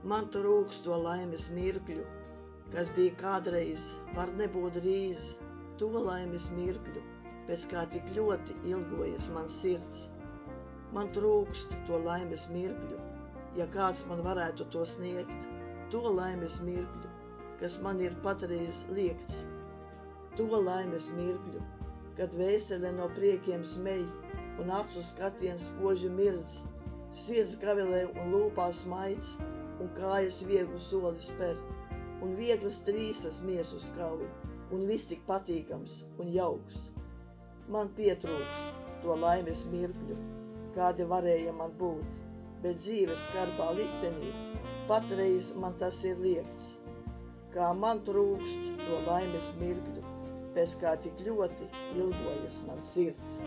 Man trūkst to laimes mirkļu, kas bija kādreiz, var nebūt drīz, to laimes mirkļu, pēc kā tik ļoti ilgojas man sirds. Man trūkst to laimes mirkļu, ja kāds man varētu to sniegt, to laimes mirkļu, kas man ir patreiz liekts. To laimes mirkļu, kad vēsele no priekiem smej un acu skatiens spoži mirdz, sirds gavilē un lūpās maids, un kājas vieglu soli spēr, un vieglas trīsas miesu skauj, un viss tik patīkams un jauks. Man pietrūkst to laimes mirkļu, kādi varēja man būt, bet dzīves skarbā liktenī patreiz man tas ir liekts. Kā man trūkst to laimes mirkļu, pēc kā tik ļoti ilgojas man sirds.